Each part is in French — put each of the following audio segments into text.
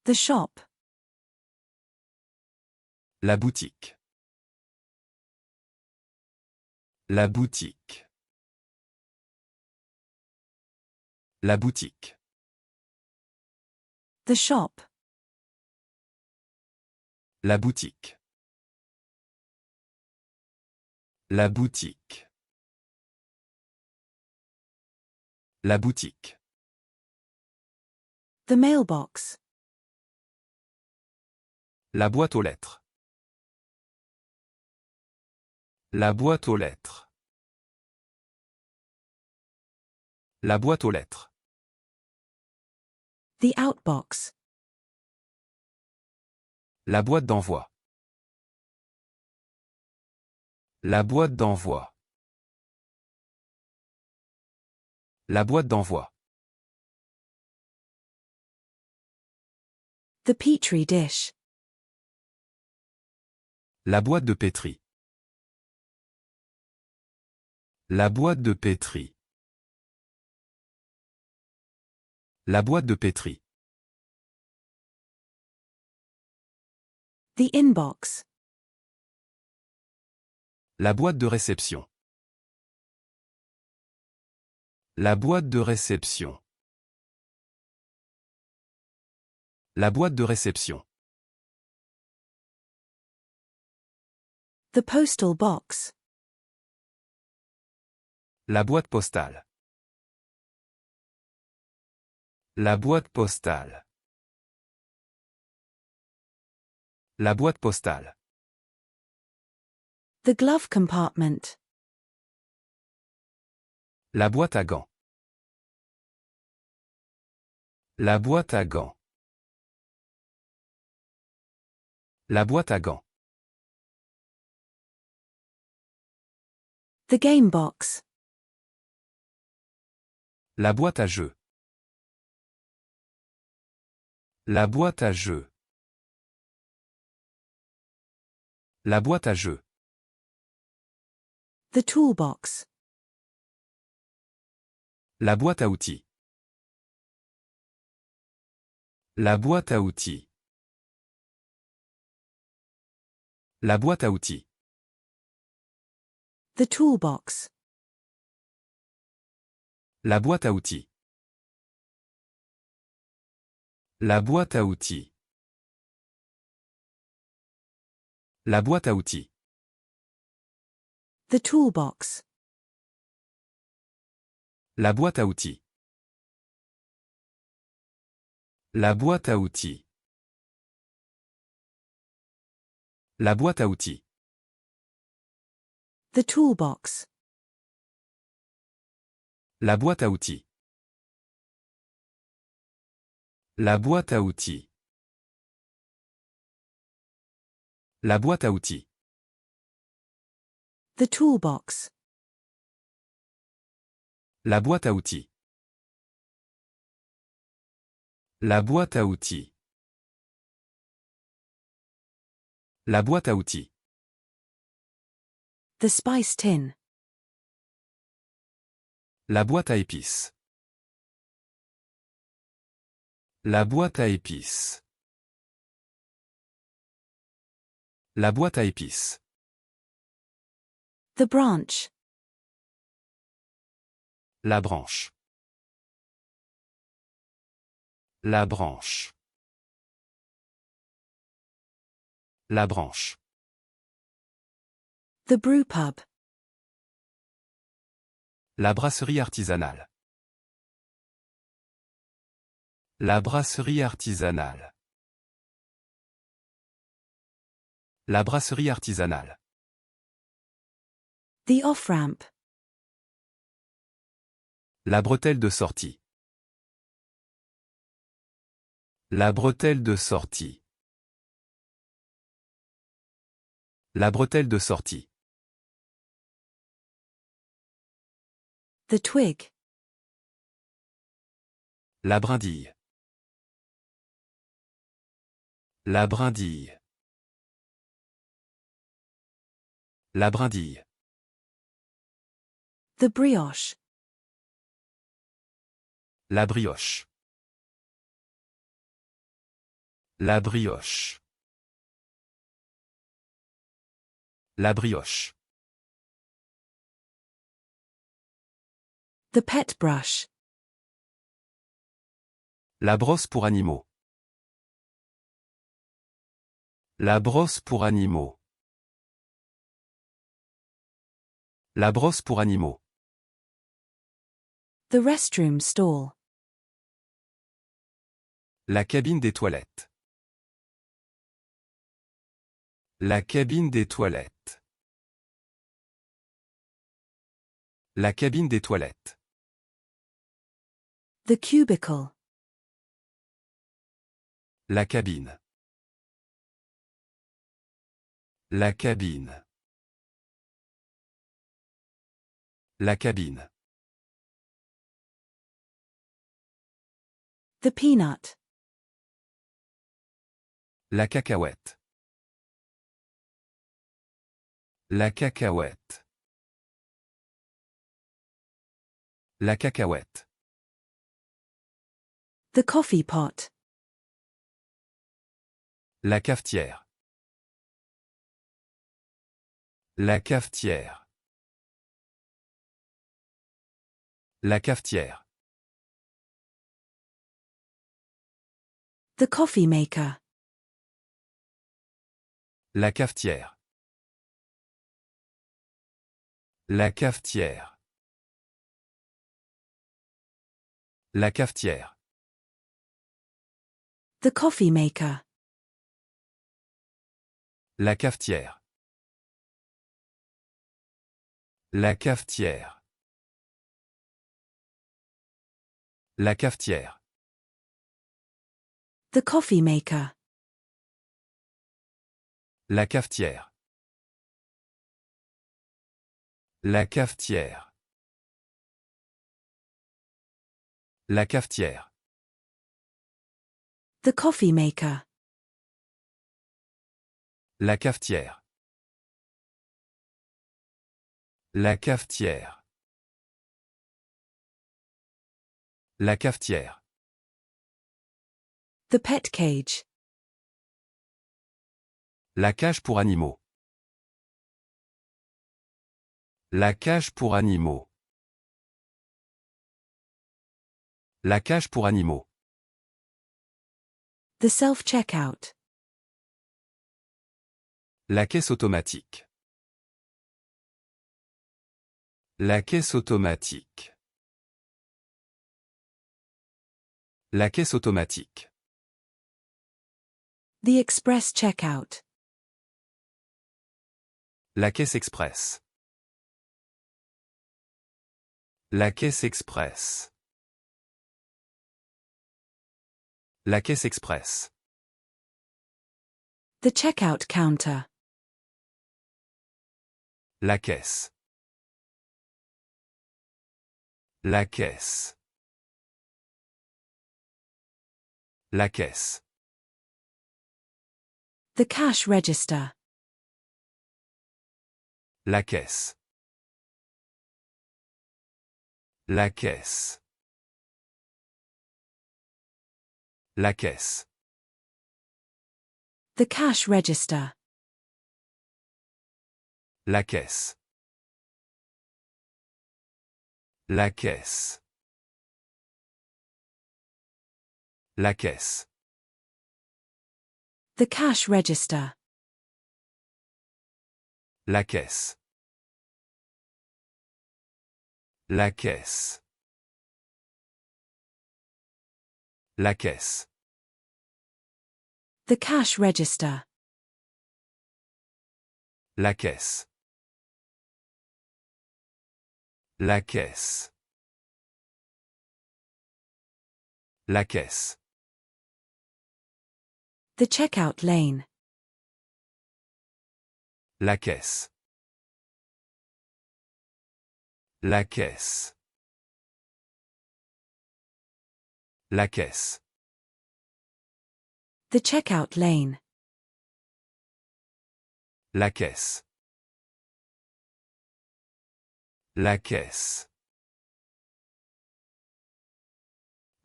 The shop. La boutique. La boutique. La boutique. The shop. La boutique. La boutique. La boutique. The mailbox. La boîte aux lettres. La boîte aux lettres. La boîte aux lettres. The outbox. La boîte d'envoi. La boîte d'envoi. La boîte d'envoi. The petri dish. La boîte de pétri. La boîte de pétri. La boîte de pétri. The inbox. La boîte de réception. La boîte de réception. La boîte de réception. The postal box. La boîte postale. La boîte postale. La boîte postale. The glove compartment. La boîte à gants. La boîte à gants. La boîte à gants. The game box. La boîte à jeux. La boîte à jeux. La boîte à jeux. The toolbox. La boîte à outils. La boîte à outils. La boîte à outils. The toolbox. La boîte à outils. La boîte à outils. La boîte à outils. The toolbox. La boîte à outils. La boîte à outils. La boîte à outils. The toolbox. La boîte à outils. La boîte à outils. La boîte à outils. The toolbox. La boîte à outils. La boîte à outils. La boîte à outils. The spice tin. La boîte à épices. La boîte à épices. La boîte à épices. The branch. La branche. La branche. La branche. The brew pub. La brasserie artisanale. La brasserie artisanale. La brasserie artisanale. The off-ramp. La bretelle de sortie. La bretelle de sortie. La bretelle de sortie. The twig. La brindille. La brindille. La brindille. The brioche. La brioche. La brioche. La brioche. The pet brush. La brosse pour animaux. La brosse pour animaux. La brosse pour animaux. The restroom stall. La cabine des toilettes. La cabine des toilettes. La cabine des toilettes. The cubicle. La cabine. La cabine. La cabine. The peanut. La cacahuète. La cacahuète. La cacahuète. The coffee pot. La cafetière. La cafetière. La cafetière. The coffee maker. La cafetière. La cafetière. La cafetière. The coffee maker. La cafetière. La cafetière. La cafetière. The coffee maker. La cafetière. La cafetière. La cafetière. The coffee maker. La cafetière. La cafetière. La cafetière. The pet cage. La cage pour animaux. La cage pour animaux. La cage pour animaux. The self-checkout. La caisse automatique. La caisse automatique. La caisse automatique. The express checkout. La caisse express. La caisse express. La caisse express. The checkout counter. La caisse. La caisse. La caisse. The cash register. La caisse. La caisse. La caisse. The cash register. La caisse. La caisse. La caisse. The cash register. La caisse. La caisse. La caisse. The cash register. La caisse. La caisse. La caisse. The checkout lane. La caisse. La caisse. La caisse. The checkout lane. La caisse. La caisse.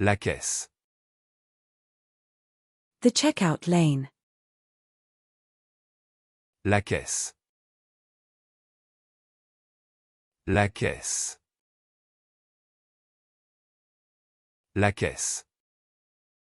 La caisse. The checkout lane. La caisse. La caisse. La caisse.